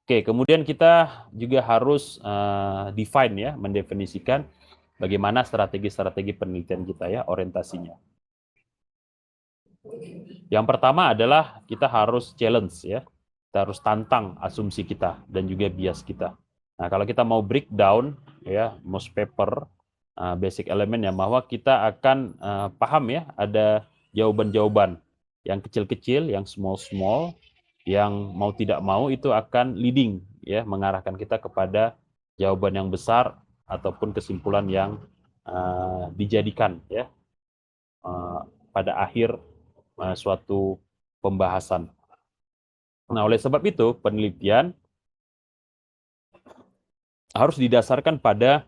Oke, kemudian kita juga harus define ya, mendefinisikan bagaimana strategi-strategi penelitian kita ya, orientasinya. Yang pertama adalah kita harus challenge ya, kita harus tantang asumsi kita dan juga bias kita. Nah, kalau kita mau breakdown ya, most paper, basic element ya, bahwa kita akan paham ya, ada jawaban-jawaban yang kecil-kecil, yang small-small, yang mau tidak mau itu akan leading ya, mengarahkan kita kepada jawaban yang besar ataupun kesimpulan yang dijadikan ya pada akhir suatu pembahasan. Nah, oleh sebab itu penelitian harus didasarkan pada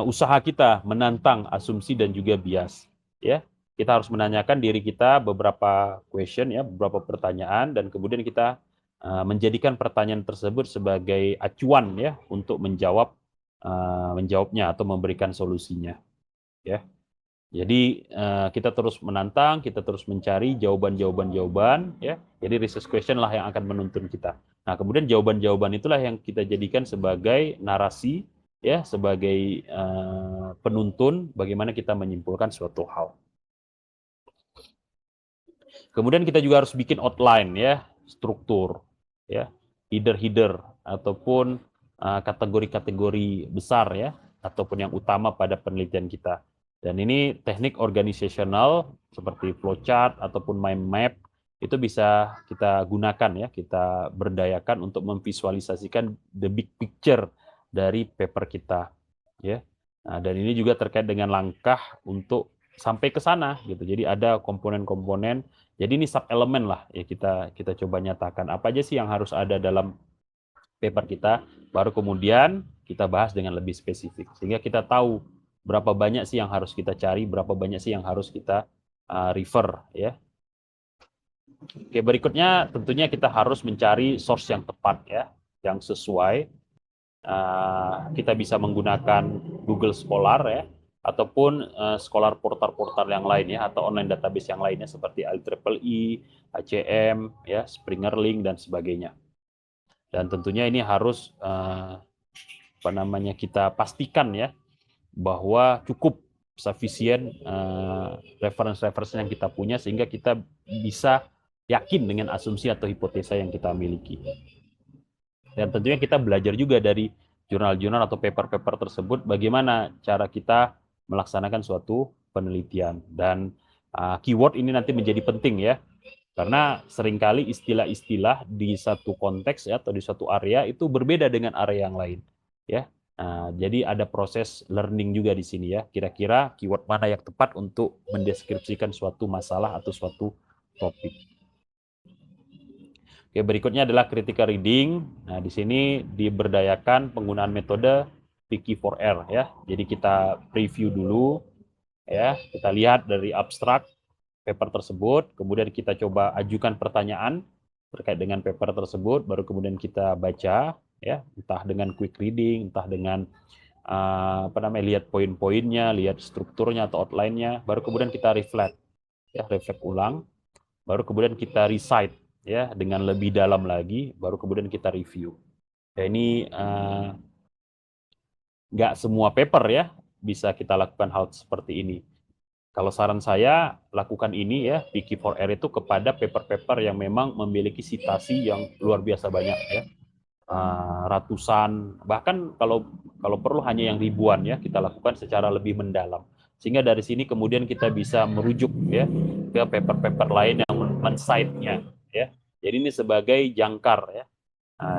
usaha kita menantang asumsi dan juga bias. Ya, kita harus menanyakan diri kita beberapa question ya, beberapa pertanyaan, dan kemudian kita menjadikan pertanyaan tersebut sebagai acuan ya untuk menjawabnya atau memberikan solusinya. Ya, jadi kita terus menantang, kita terus mencari jawaban-jawaban ya. Jadi research question lah yang akan menuntun kita. Nah, kemudian jawaban-jawaban itulah yang kita jadikan sebagai narasi ya, sebagai penuntun bagaimana kita menyimpulkan suatu hal. Kemudian kita juga harus bikin outline ya, struktur ya, header-header ataupun kategori-kategori besar ya, ataupun yang utama pada penelitian kita. Dan ini teknik organisasional seperti flowchart ataupun mind map itu bisa kita gunakan ya, kita berdayakan untuk memvisualisasikan the big picture dari paper kita ya. Nah, dan ini juga terkait dengan langkah untuk sampai ke sana gitu. Jadi ada komponen-komponen. Jadi ini sub elemen lah ya, kita coba nyatakan apa aja sih yang harus ada dalam paper kita, baru kemudian kita bahas dengan lebih spesifik sehingga kita tahu berapa banyak sih yang harus kita cari, berapa banyak sih yang harus kita refer ya. Oke, berikutnya tentunya kita harus mencari source yang tepat ya, yang sesuai. Kita bisa menggunakan Google Scholar ya, ataupun Scholar portal-portal yang lain ya, atau online database yang lainnya seperti IEEE, HCM, ya, Springer Link dan sebagainya. Dan tentunya ini harus kita pastikan ya bahwa cukup sufficient reference-reference yang kita punya sehingga kita bisa yakin dengan asumsi atau hipotesa yang kita miliki. Dan tentunya kita belajar juga dari jurnal-jurnal atau paper-paper tersebut bagaimana cara kita melaksanakan suatu penelitian. Dan keyword ini nanti menjadi penting ya, karena seringkali istilah-istilah di satu konteks ya, atau di satu area itu berbeda dengan area yang lain ya. Jadi ada proses learning juga di sini ya, kira-kira keyword mana yang tepat untuk mendeskripsikan suatu masalah atau suatu topik. Oke, berikutnya adalah critical reading. Nah, di sini diberdayakan penggunaan metode Wiki4R ya. Jadi kita preview dulu ya, kita lihat dari abstrak paper tersebut, kemudian kita coba ajukan pertanyaan terkait dengan paper tersebut, baru kemudian kita baca ya, entah dengan quick reading, entah dengan lihat poin-poinnya, lihat strukturnya atau outline-nya, baru kemudian kita reflect ya, reflect ulang, baru kemudian kita recite ya dengan lebih dalam lagi, baru kemudian kita review. Ya, ini nggak semua paper ya bisa kita lakukan hal seperti ini. Kalau saran saya, lakukan ini ya, Wiki4R itu kepada paper-paper yang memang memiliki citasi yang luar biasa banyak ya. Ratusan, bahkan kalau perlu hanya yang ribuan ya, kita lakukan secara lebih mendalam. Sehingga dari sini kemudian kita bisa merujuk ya ke paper-paper lain yang men-cite-nya ya. Jadi ini sebagai jangkar ya.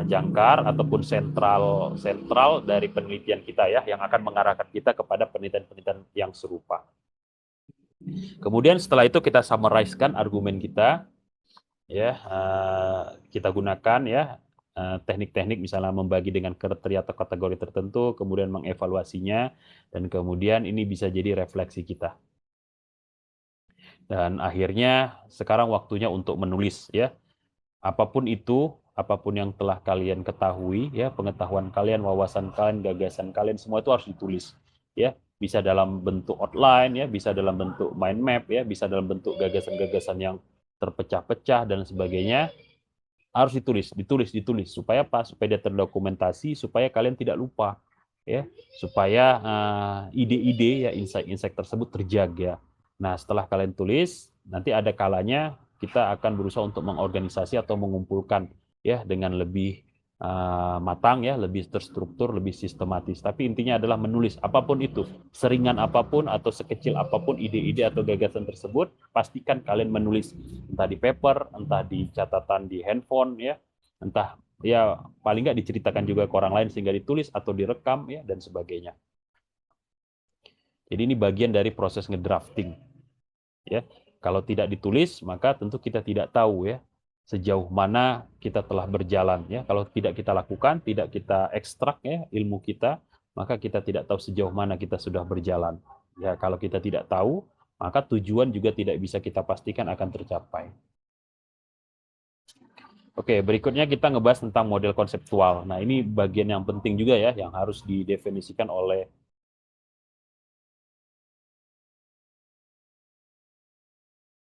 Jangkar ataupun sentral dari penelitian kita ya, yang akan mengarahkan kita kepada penelitian-penelitian yang serupa. Kemudian setelah itu kita summarize-kan argumen kita, ya kita gunakan ya teknik-teknik misalnya membagi dengan kriteria atau kategori tertentu, kemudian mengevaluasinya, dan kemudian ini bisa jadi refleksi kita. Dan akhirnya sekarang waktunya untuk menulis ya, apapun itu, apapun yang telah kalian ketahui ya, pengetahuan kalian, wawasan kalian, gagasan kalian, semua itu harus ditulis ya. Bisa dalam bentuk outline ya, bisa dalam bentuk mind map ya, bisa dalam bentuk gagasan-gagasan yang terpecah-pecah dan sebagainya. harus ditulis supaya apa? Supaya dia terdokumentasi, supaya kalian tidak lupa, ya, supaya ide-ide ya insight-insight tersebut terjaga. Nah, setelah kalian tulis, nanti ada kalanya kita akan berusaha untuk mengorganisasi atau mengumpulkan ya dengan lebih matang ya, lebih terstruktur, lebih sistematis. Tapi intinya adalah menulis apapun itu, seringan apapun atau sekecil apapun ide-ide atau gagasan tersebut, pastikan kalian menulis entah di paper, entah di catatan di handphone ya, entah ya paling nggak diceritakan juga ke orang lain sehingga ditulis atau direkam ya dan sebagainya. Jadi ini bagian dari proses ngedrafting ya. Kalau tidak ditulis maka tentu kita tidak tahu ya sejauh mana kita telah berjalan ya. Kalau tidak kita lakukan, tidak kita ekstrak ya ilmu kita, maka kita tidak tahu sejauh mana kita sudah berjalan. Ya, kalau kita tidak tahu, maka tujuan juga tidak bisa kita pastikan akan tercapai. Oke, berikutnya kita ngebahas tentang model konseptual. Nah, ini bagian yang penting juga ya, yang harus didefinisikan oleh